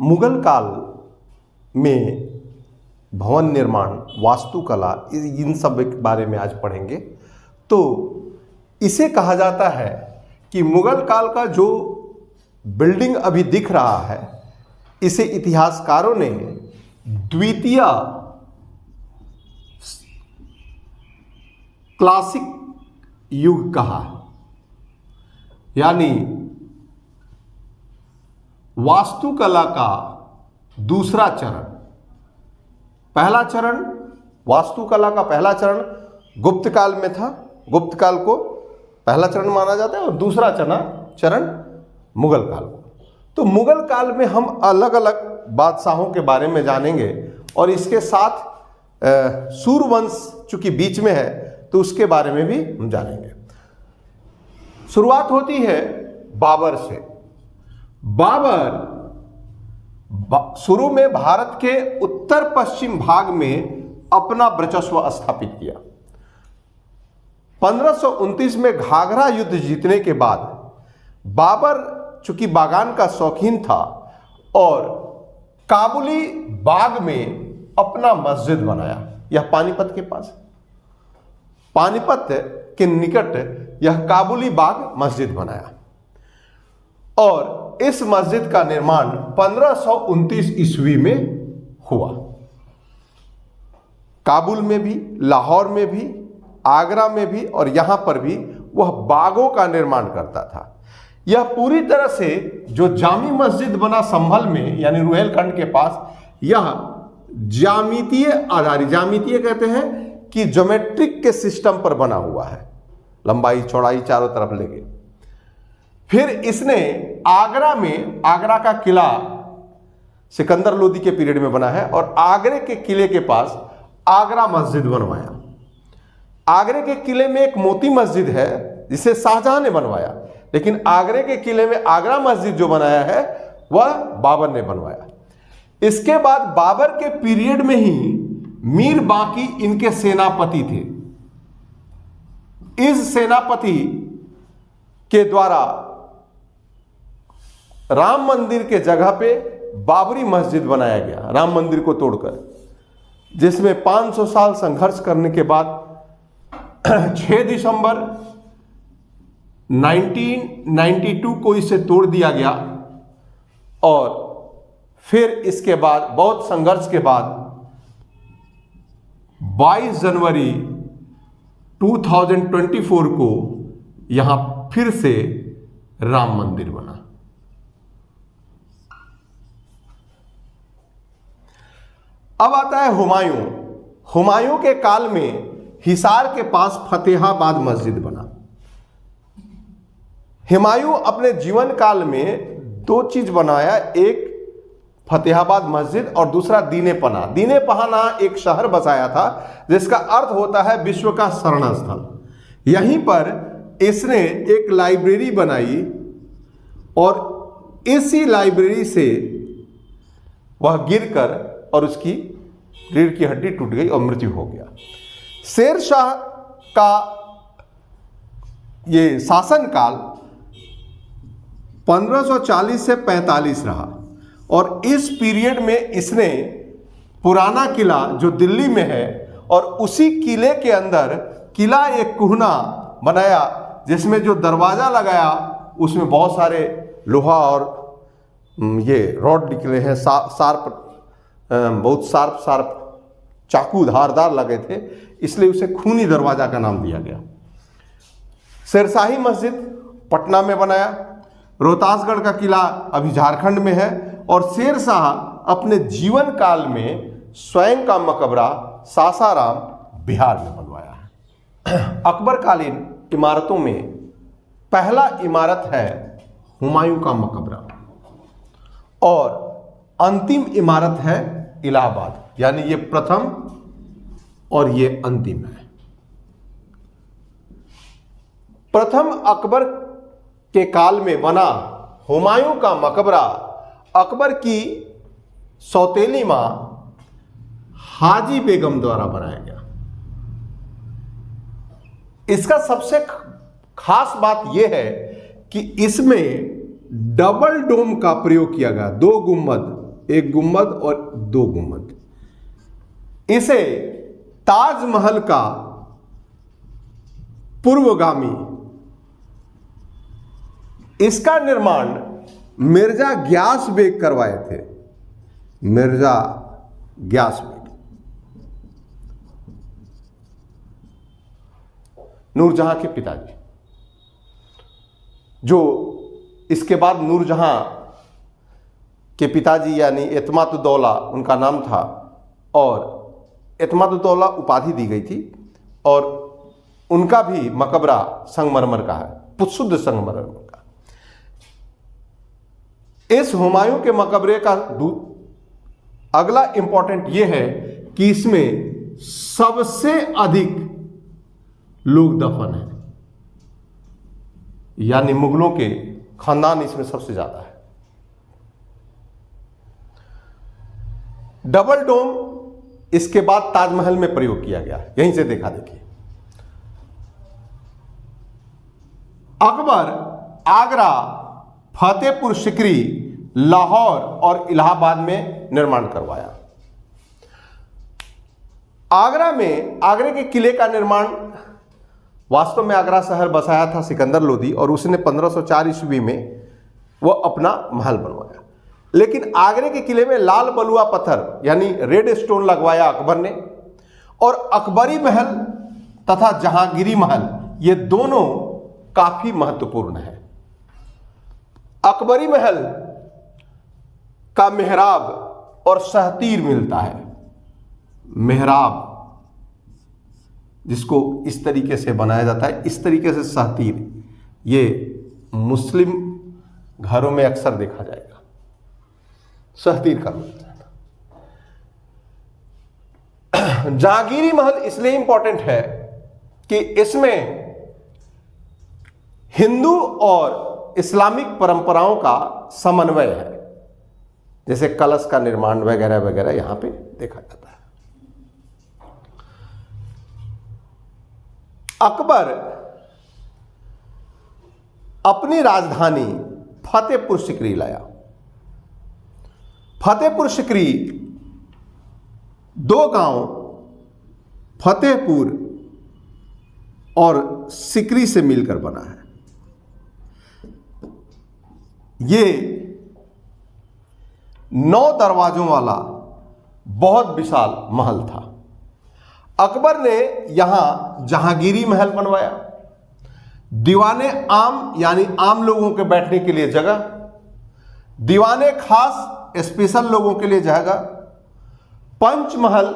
मुगल काल में भवन निर्माण, वास्तुकला, इन सब के बारे में आज पढ़ेंगे। तो इसे कहा जाता है कि मुगल काल का जो बिल्डिंग अभी दिख रहा है, इसे इतिहासकारों ने द्वितीय क्लासिक युग कहा, यानी वास्तुकला का दूसरा चरण। पहला चरण, वास्तुकला का पहला चरण गुप्त काल में था, गुप्त काल को पहला चरण माना जाता है, और दूसरा चरण मुगल काल को। तो मुगल काल में हम अलग अलग बादशाहों के बारे में जानेंगे, और इसके साथ सूर्यवंश चूंकि बीच में है तो उसके बारे में भी हम जानेंगे। शुरुआत होती है बाबर से। बाबर शुरू में भारत के उत्तर पश्चिम भाग में अपना वर्चस्व स्थापित किया। 1529 में घाघरा युद्ध जीतने के बाद बाबर चूंकि बागान का शौकीन था और काबुली बाग में अपना मस्जिद बनाया। यह पानीपत के पास, पानीपत के निकट यह काबुली बाग मस्जिद बनाया, और इस मस्जिद का निर्माण 1529 ईस्वी में हुआ। काबुल में भी, लाहौर में भी, आगरा में भी और यहां पर भी वह बागों का निर्माण करता था। यह पूरी तरह से जो जामी मस्जिद बना संभल में यानी रुहेलखंड के पास, यह ज्यामितीय आधारित, ज्यामितीय कहते हैं कि ज्योमेट्रिक के सिस्टम पर बना हुआ है, लंबाई चौड़ाई चारों तरफ लेके। फिर इसने आगरा में, आगरा का किला सिकंदर लोदी के पीरियड में बना है, और आगरे के किले के पास आगरा मस्जिद बनवाया। आगरे के किले में एक मोती मस्जिद है जिसे शाहजहां ने बनवाया, लेकिन आगरे के किले में आगरा मस्जिद जो बनाया है वह बाबर ने बनवाया। इसके बाद बाबर के पीरियड में ही मीर बाकी इनके सेनापति थे। इस सेनापति के द्वारा राम मंदिर के जगह पे बाबरी मस्जिद बनाया गया, राम मंदिर को तोड़कर, जिसमें 500 साल संघर्ष करने के बाद 6 दिसंबर 1992 को इसे तोड़ दिया गया। और फिर इसके बाद बहुत संघर्ष के बाद 22 जनवरी 2024 को यहां फिर से राम मंदिर बना। अब आता है हुमायूं। हुमायूं के काल में हिसार के पास फतेहाबाद मस्जिद बना। हुमायूं अपने जीवन काल में 2 चीज बनाया, एक फतेहाबाद मस्जिद और दूसरा दीने पना। दीने पना एक शहर बसाया था जिसका अर्थ होता है विश्व का शरण स्थल। यहीं पर इसने एक लाइब्रेरी बनाई, और इसी लाइब्रेरी से वह गिरकर और उसकी रीढ़ की हड्डी टूट गई और मृत्यु हो गया। शेर शाह का ये शासनकाल 1540 से 45 रहा, और इस पीरियड में इसने पुराना किला जो दिल्ली में है, और उसी किले के अंदर किला एक कुहना बनाया, जिसमें जो दरवाजा लगाया उसमें बहुत सारे लोहा और ये रॉड निकले हैं, बहुत शार्प चाकू धारदार लगे थे, इसलिए उसे खूनी दरवाजा का नाम दिया गया। शेरशाही मस्जिद पटना में बनाया। रोहतासगढ़ का किला अभी झारखंड में है, और शेर शाह अपने जीवन काल में स्वयं का मकबरा सासाराम बिहार में बनवाया है। अकबरकालीन इमारतों में पहला इमारत है हुमायूं का मकबरा, और अंतिम इमारत है इलाहाबाद, यानी ये प्रथम और ये अंतिम है। प्रथम अकबर के काल में बना हुमायूं का मकबरा अकबर की सौतेली मां हाजी बेगम द्वारा बनाया गया। इसका सबसे खास बात यह है कि इसमें डबल डोम का प्रयोग किया गया, 2 गुंबद एक गुंबद और 2 गुंबद। इसे ताजमहल का पूर्वगामी, इसका निर्माण मिर्जा ग्यास बेग करवाए थे। मिर्जा ग्यास बेग, नूरजहां के पिताजी, जो इसके बाद नूरजहां के पिताजी यानी एतमादुद्दौला उनका नाम था, और एतमादुद्दौला उपाधि दी गई थी, और उनका भी मकबरा संगमरमर का है, शुद्ध संगमरमर का। इस हुमायूं के मकबरे का अगला इंपॉर्टेंट यह है कि इसमें सबसे अधिक लोग दफन हैं, यानी मुगलों के खानदान इसमें सबसे ज्यादा है। डबल डोम इसके बाद ताजमहल में प्रयोग किया गया, यहीं से देखा देखिए। अकबर आगरा, फतेहपुर सिकरी, लाहौर और इलाहाबाद में निर्माण करवाया। आगरा में आगरे के किले का निर्माण, वास्तव में आगरा शहर बसाया था सिकंदर लोदी, और उसने 1504 ईस्वी में वह अपना महल बनवाया। लेकिन आगरे के किले में लाल बलुआ पत्थर यानी रेड स्टोन लगवाया अकबर ने, और अकबरी महल तथा जहांगीरी महल ये दोनों काफी महत्वपूर्ण है। अकबरी महल का मेहराब और सहतीर मिलता है। मेहराब जिसको इस तरीके से बनाया जाता है, इस तरीके से सहतीर, ये मुस्लिम घरों में अक्सर देखा जाएगा। सहतीर का जहांगीरी महल इसलिए इंपॉर्टेंट है कि इसमें हिंदू और इस्लामिक परंपराओं का समन्वय है, जैसे कलश का निर्माण वगैरह वगैरह यहां पे देखा जाता है। अकबर अपनी राजधानी फतेहपुर सिकरी लाया। फतेहपुर सिकरी 2 गांव फतेहपुर और सिकरी से मिलकर बना है। ये 9 दरवाजों वाला बहुत विशाल महल था। अकबर ने यहां जहांगीरी महल बनवाया, दीवाने आम यानी आम लोगों के बैठने के लिए जगह, दीवाने खास स्पेशल लोगों के लिए जगह, पंचमहल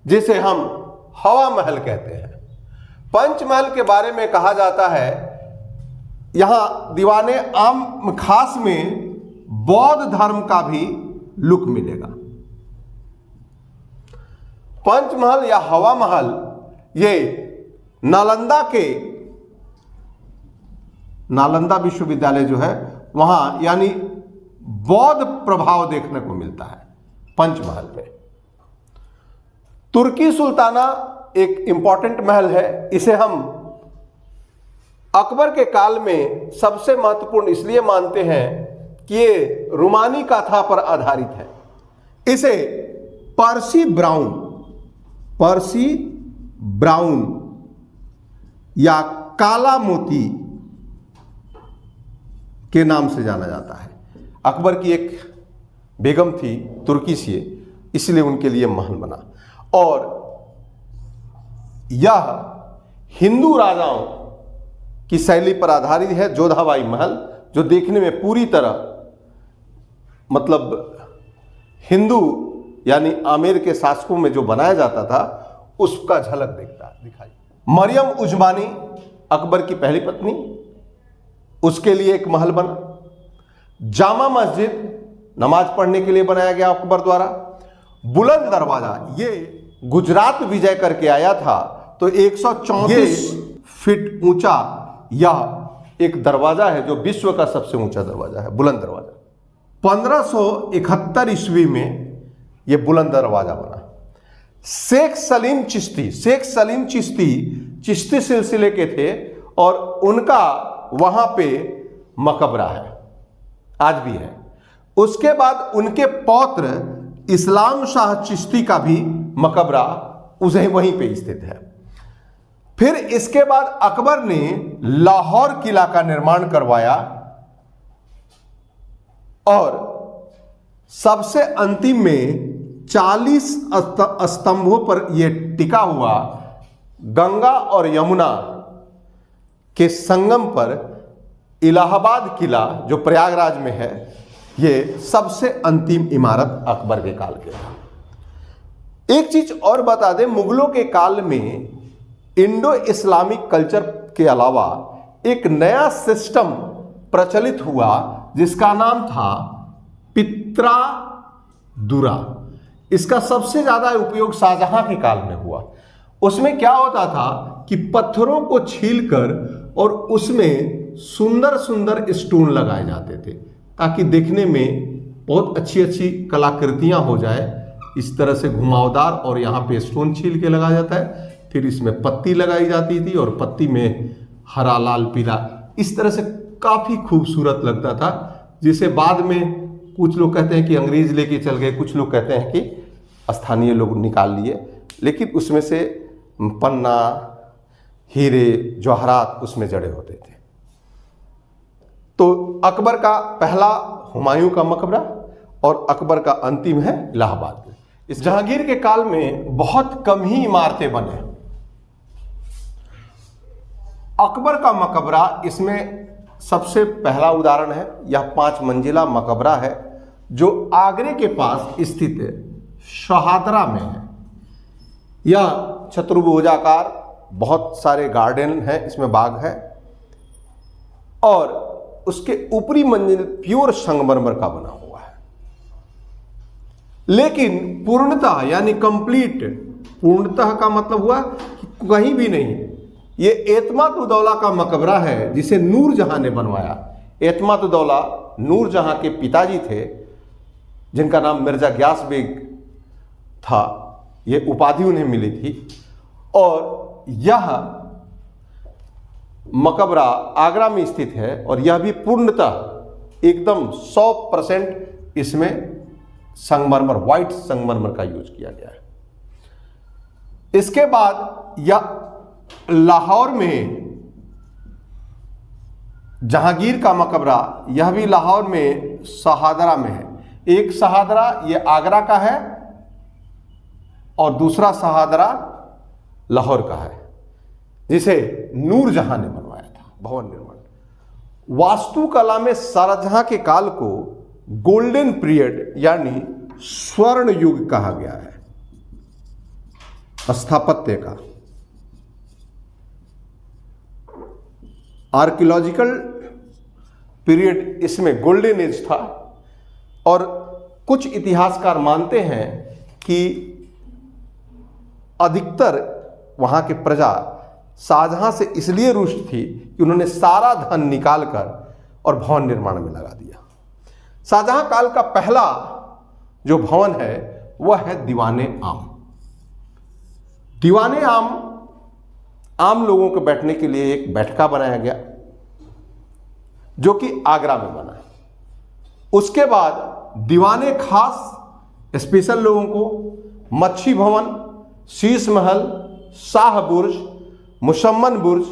जिसे हम हवा महल कहते हैं। पंचमहल के बारे में कहा जाता है यहां दीवाने आम खास में बौद्ध धर्म का भी लुक मिलेगा। पंचमहल या हवा महल ये नालंदा विश्वविद्यालय जो है वहां यानी बौद्ध प्रभाव देखने को मिलता है पंचमहल में। तुर्की सुल्ताना एक इंपॉर्टेंट महल है। इसे हम अकबर के काल में सबसे महत्वपूर्ण इसलिए मानते हैं कि ये रोमानी गाथा पर आधारित है। इसे पर्सी ब्राउन या काला मोती के नाम से जाना जाता है। अकबर की एक बेगम थी तुर्की से, इसलिए उनके लिए महल बना। और यह हिंदू राजाओं की शैली पर आधारित है। जोधाबाई महल जो देखने में पूरी तरह मतलब हिंदू यानी आमेर के शासकों में जो बनाया जाता था उसका झलक दिखाई। मरियम उजमानी अकबर की पहली पत्नी, उसके लिए एक महल बना। जामा मस्जिद नमाज पढ़ने के लिए बनाया गया अकबर द्वारा। बुलंद दरवाजा ये गुजरात विजय करके आया था तो 134 फीट ऊंचा यह एक दरवाजा है जो विश्व का सबसे ऊंचा दरवाजा है, बुलंद दरवाजा। 1571 ईस्वी में यह बुलंद दरवाजा बना। शेख सलीम चिश्ती चिश्ती सिलसिले के थे और उनका वहां पे मकबरा है, आज भी है। उसके बाद उनके पौत्र इस्लाम शाह चिश्ती का भी मकबरा उसे वहीं पे स्थित है। फिर इसके बाद अकबर ने लाहौर किला का निर्माण करवाया और सबसे अंतिम में 40 स्तंभों पर यह टिका हुआ गंगा और यमुना के संगम पर इलाहाबाद किला जो प्रयागराज में है, यह सबसे अंतिम इमारत अकबर के काल के था। एक चीज और बता दें, मुगलों के काल में इंडो इस्लामिक कल्चर के अलावा एक नया सिस्टम प्रचलित हुआ जिसका नाम था पित्रा दुरा। इसका सबसे ज्यादा उपयोग शाहजहां के काल में हुआ। उसमें क्या होता था कि पत्थरों को छीलकर और उसमें सुंदर सुंदर स्टोन लगाए जाते थे ताकि देखने में बहुत अच्छी अच्छी कलाकृतियां हो जाए। इस तरह से घुमावदार, और यहाँ पे स्टोन छील के लगाया जाता है, फिर इसमें पत्ती लगाई जाती थी और पत्ती में हरा लाल पीला, इस तरह से काफी खूबसूरत लगता था, जिसे बाद में कुछ लोग कहते हैं कि अंग्रेज लेके चल गए, कुछ लोग कहते हैं कि स्थानीय लोग निकाल लिए, लेकिन उसमें से पन्ना, हीरे, जवाहरात उसमें जड़े होते थे। तो अकबर का पहला हुमायूं का मकबरा और अकबर का अंतिम है इलाहाबाद में। इस जहांगीर के काल में बहुत कम ही इमारतें बने। अकबर का मकबरा इसमें सबसे पहला उदाहरण है। यह 5 मंजिला मकबरा है जो आगरे के पास स्थित शहादरा में है। यह चतुर्भुजाकार, बहुत सारे गार्डन हैं, इसमें बाग है, और उसके ऊपरी मंजिल प्योर संगमरमर का बना हुआ है। लेकिन पूर्णतः यानी कंप्लीट, पूर्णतः का मतलब हुआ कि कहीं भी नहीं। ये एतमाद-उद-दौला का मकबरा है जिसे नूरजहां ने बनवाया। एतमाद-उद-दौला नूरजहां के पिताजी थे, जिनका नाम मिर्जा ग्यास बेग था। ये उपाधि उन्हें मिली थी और यह मकबरा आगरा में स्थित है और यह भी पूर्णतः एकदम 100% इसमें संगमरमर, व्हाइट संगमरमर का यूज किया गया है। इसके बाद यह लाहौर में जहांगीर का मकबरा, यह भी लाहौर में शहादरा में है। एक शहादरा ये आगरा का है और दूसरा शहादरा लाहौर का है, जिसे नूरजहां ने बनवाया था। भवन निर्माण वास्तुकला में शाहजहां के काल को गोल्डन पीरियड यानी स्वर्ण युग कहा गया है। स्थापत्य का आर्कियोलॉजिकल पीरियड इसमें गोल्डन एज था। और कुछ इतिहासकार मानते हैं कि अधिकतर वहां के प्रजा शाहजहां से इसलिए रुष्ट थी कि उन्होंने सारा धन निकालकर और भवन निर्माण में लगा दिया। शाहजहां काल का पहला जो भवन है वह है दीवाने आम। दीवाने आम लोगों के बैठने के लिए एक बैठका बनाया गया जो कि आगरा में बना। उसके बाद दीवाने खास स्पेशल लोगों को मच्छी भवन, शीश महल, शाह बुर्ज, मुशम्मन बुर्ज,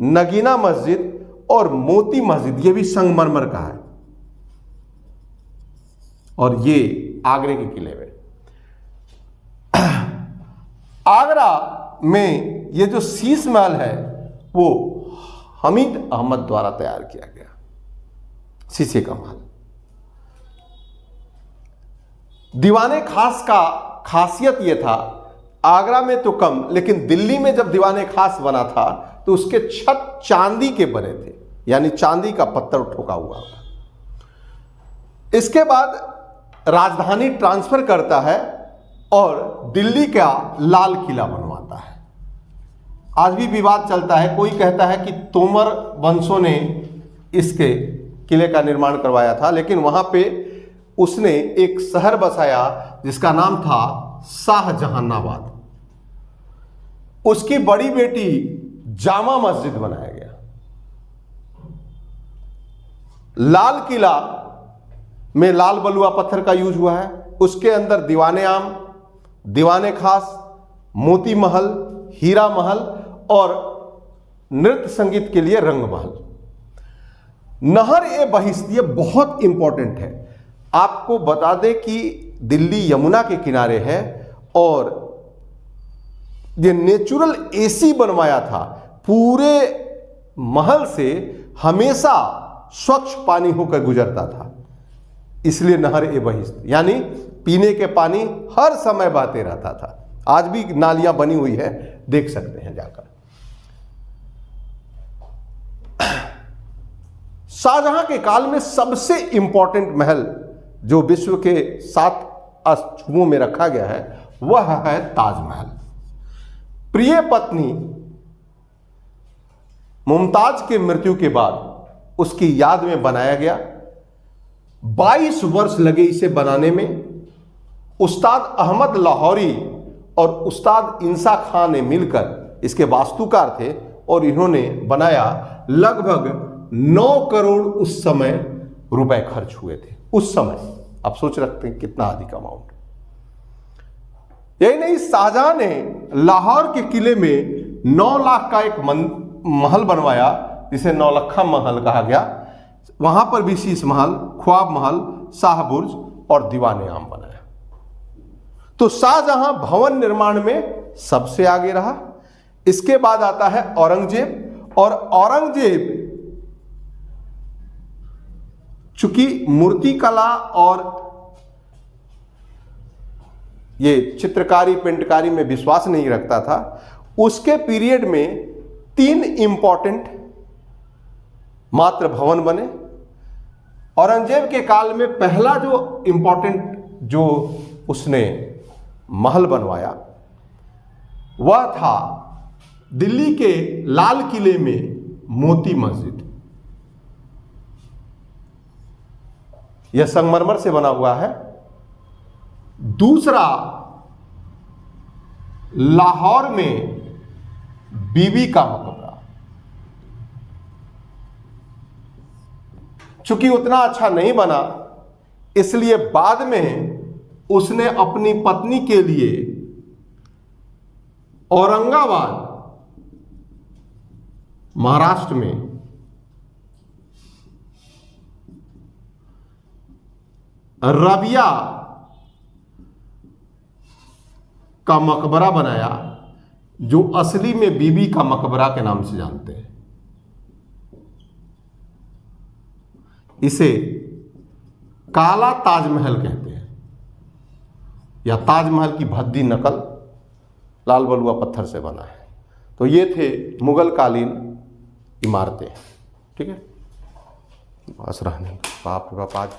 नगीना मस्जिद और मोती मस्जिद, ये भी संगमरमर का है और ये आगरे के किले में। आगरा में ये जो शीश महल है वो हमीद अहमद द्वारा तैयार किया गया, शीशे का महल। दीवाने खास का खासियत यह था, आगरा में तो कम, लेकिन दिल्ली में जब दीवाने खास बना था तो उसके छत चांदी के बने थे, यानी चांदी का पत्थर ठोका हुआ। इसके बाद राजधानी ट्रांसफर करता है और दिल्ली का लाल किला बनवाता है। आज भी विवाद चलता है, कोई कहता है कि तोमर वंशों ने इसके किले का निर्माण करवाया था, लेकिन वहां पे उसने एक शहर बसाया जिसका नाम था शाहजहानाबाद। उसकी बड़ी बेटी जामा मस्जिद बनाया गया। लाल किला में लाल बलुआ पत्थर का यूज हुआ है, उसके अंदर दीवाने आम, दीवाने खास, मोती महल, हीरा महल और नृत्य संगीत के लिए रंग महल। नहर-ए-बहिश्त ये बहुत इंपॉर्टेंट है। आपको बता दें कि दिल्ली यमुना के किनारे है और ये नेचुरल एसी बनवाया था। पूरे महल से हमेशा स्वच्छ पानी होकर गुजरता था, इसलिए नहर-ए-बहिश्त, यानी पीने के पानी हर समय बहते रहता था। आज भी नालियां बनी हुई है, देख सकते हैं जाकर। शाहजहां के काल में सबसे इंपॉर्टेंट महल जो विश्व के 7 अशुभों में रखा गया है वह है ताजमहल। प्रिय पत्नी मुमताज के मृत्यु के बाद उसकी याद में बनाया गया। 22 वर्ष लगे इसे बनाने में। उस्ताद अहमद लाहौरी और उस्ताद इंसा खां ने मिलकर इसके वास्तुकार थे और इन्होंने बनाया। लगभग 9 करोड़ उस समय रुपए खर्च हुए थे। उस समय आप सोच रखते हैं कितना अधिक अमाउंट। यही नहीं, शाहजहां ने लाहौर के किले में 9 लाख का एक महल बनवाया जिसे नौलखा महल कहा गया। वहां पर भी शीश महल, ख्वाब महल, शाहबुर्ज और दीवाने आम बनाया। तो शाहजहां भवन निर्माण में सबसे आगे रहा। इसके बाद आता है औरंगजेब, और औरंगजेब चूंकि मूर्ति कला और ये चित्रकारी पेंटकारी में विश्वास नहीं रखता था, उसके पीरियड में 3 इंपॉर्टेंट मात्र भवन बने। औरंगजेब के काल में पहला जो इंपॉर्टेंट जो उसने महल बनवाया वह था दिल्ली के लाल किले में मोती मस्जिद। यह संगमरमर से बना हुआ है। दूसरा, लाहौर में बीबी का मकबरा। चूंकि उतना अच्छा नहीं बना, इसलिए बाद में उसने अपनी पत्नी के लिए औरंगाबाद महाराष्ट्र में रबिया का मकबरा बनाया, जो असली में बीबी का मकबरा के नाम से जानते हैं। इसे काला ताजमहल कहते हैं, या ताजमहल की भद्दी नकल लाल बलुआ पत्थर से बना है। तो ये थे मुगल कालीन इमारतें। ठीक है, बस रहने बाप रे बाप आज